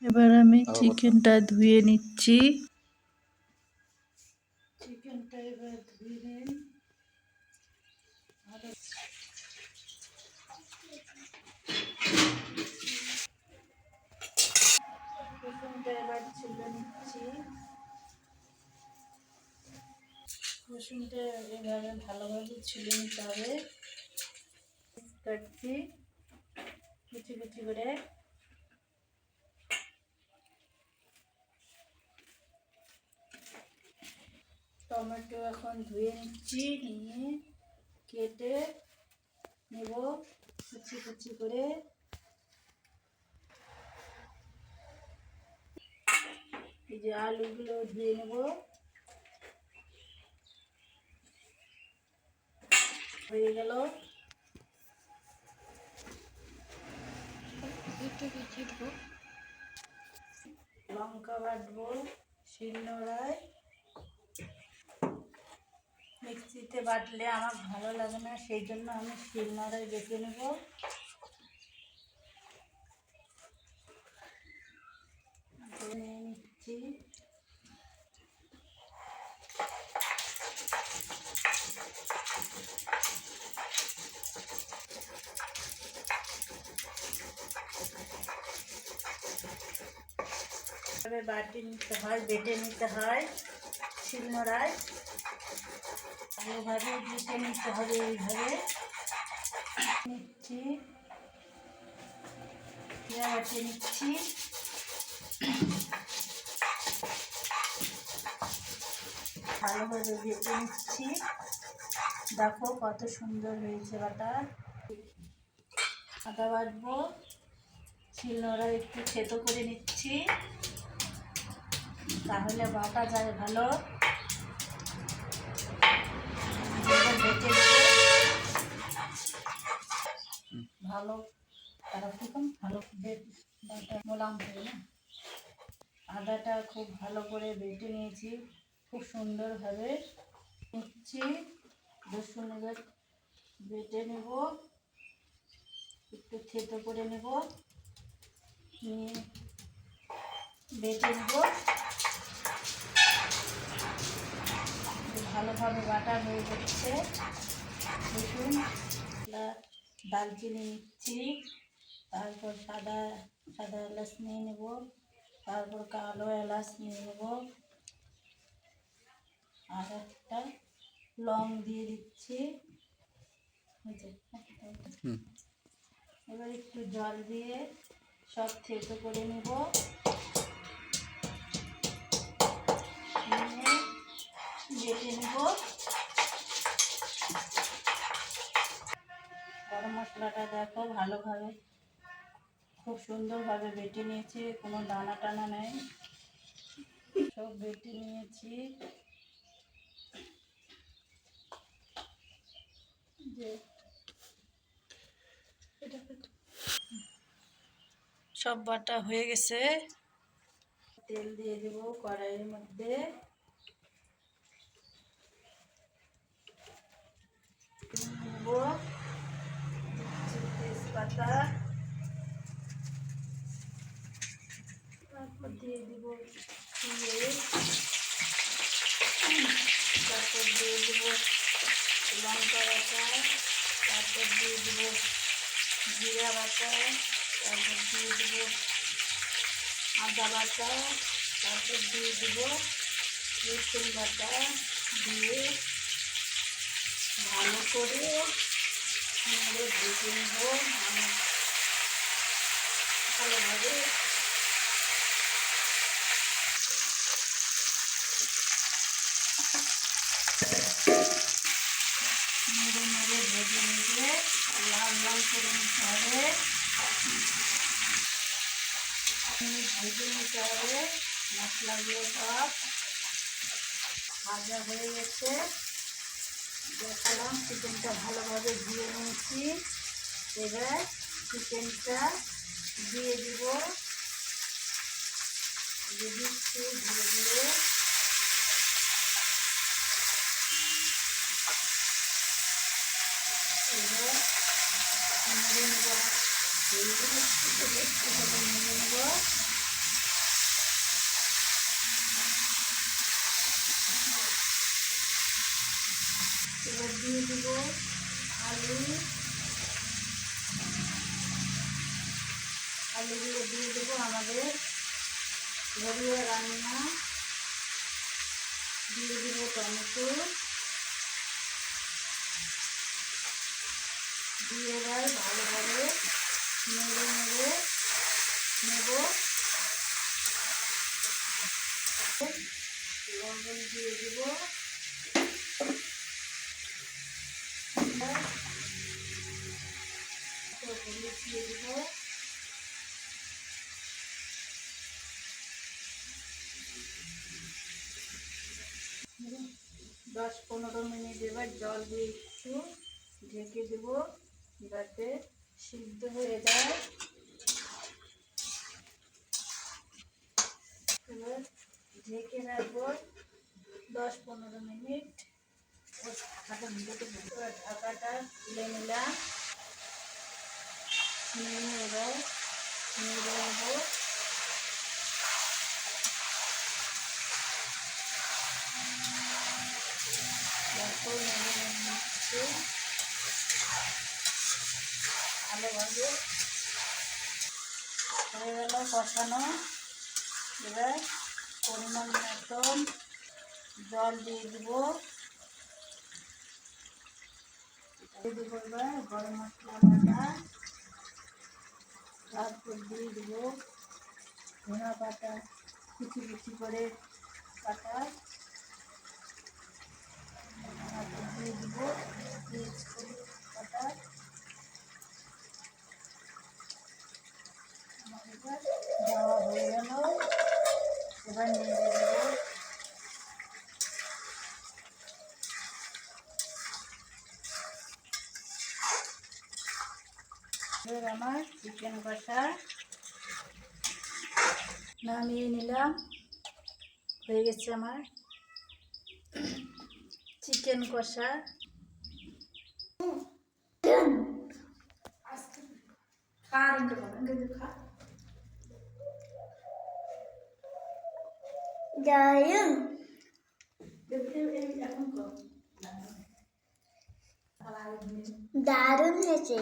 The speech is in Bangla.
এবার আমি চিকেনটা ধুয়ে নিচ্ছি। চিকেনটা এবার ধুয়ে নিন। রসুনটা এবার ছিলে নিচ্ছি। রসুনটা এভাবে ভালোভাবে ছিলে নিতে হবে। কাটছি কুচি কুচি করে। টমেটো এখন ধুয়ে নিচ্ছি, নিয়ে কেটে নেব কুচি কুচি করে। এই যে আলুগুলো ধুয়ে নেব। হয়ে গেল। লঙ্কা বাটবো শিলনোড়ায়। মিক্সিতে বাটলে আমার ভালো লাগে না, সেই জন্য আমি শিলনোড়ায় বেটে নেব। নিয়ে নিচ্ছি। বাটি নিতে হয়, বেটে নিতে হয় শিলনোড়ায়। ভালোভাবে বেটে নিতে হবে। এইভাবে নিচ্ছি, বেটে নিচ্ছি। ভালোভাবে বেটে নিচ্ছি। দেখো কত সুন্দর হয়েছে বাটা। আদা বাটবো, শিলনোড়ায় একটু থেতো করে নিচ্ছি, তাহলে বাটা যায় ভালো। বেটে ভালো ভালো বাটা মোলাম করে না। আদাটা খুব ভালো করে বেটে নিয়েছি, খুব সুন্দরভাবে নিচ্ছি। রসুন এবার বেটে নেব, একটু থেতো করে নেব, নিয়ে বেটে নেব। ভালোভাবে বাটা হয়ে যাচ্ছে। রসুন, দারচিনি নিচ্ছি, তারপর সাদা এলাচ নিয়ে নেব, তারপর কালো এলাচ নিয়ে নেব, আর একটা লং দিয়ে দিচ্ছি। এবার একটু জল দিয়ে সব থেতো করে নেব, নিয়ে বেটে নেব। গরম মশলাটা দেখো ভালোভাবে খুব সুন্দরভাবে বেটে নিয়েছি, কোনো দানা টানা নেই, সব বেটে নিয়েছি। যে সব বাটা হয়ে গেছে। তেল দিয়ে দেব কড়াইয়ের মধ্যে। তেজপাতা, তারপর দিয়ে দেব পেঁয়াজ, তারপর দিয়ে দেব লঙ্কা বাটা, তারপর দিয়ে দেব জিরা বাটা, তারপর দিয়ে দেব আদা বাটা, তারপর দিয়ে দেব রসুন বাটা, দিয়ে ভালো করে ভেজে নেব ভালোভাবে। নেড়ে নেড়ে ভেজে নিয়ে লাল লাল করে নিতে হবে। ভেজে নিতে হবে মশলাগুলো সব ভাজা হয়ে গেছে। দেখলাম চিকেনটা ভালোভাবে ধুয়ে নিয়েছি। এবার চিকেনটা দিয়ে দিব, দিচ্ছি ধীরে ধীরে। এবার নেড়ে নেব, নেড়ে নেব। এবার দিয়ে দেব আলু, আলুগুলো দিয়ে দেবো আমাদের ঘরোয়া রান্না। দিয়ে দেবো টমেটো, দিয়ে এবার ভালোভাবে নেড়ে নেড়ে নেব। লবণ দিয়ে দেবো, হলুদ দিয়ে দেবো, 10-15 মিনিট এবার জল দিয়ে একটু ঢেকে দেব যাতে সিদ্ধ হয়ে যায়। এবার ঢেকে রাখবো 10-15 মিনিট। ঢাকাটা তুলে নিলাম, নিয়ে এবার নেড়ে নেবো। ভালোভাবে হয়ে গেল কষানো। এবার পরিমাণ মতন জল দিয়ে দেবো। এবার গরম মশলা বাটা, তারপর দিয়ে দেবো ধনা পাতা কুচি কুচি করে কাটা, তারপর দিয়ে দেবো পেঁয়াজ করে কাটা। এবার দেওয়া হয়ে গেল, এবার নেড়ে দেবো। এবার আমার চিকেন কষা নামিয়ে নিলাম, হয়ে গেছে আমার চিকেন কষা। দারুণ হয়েছে।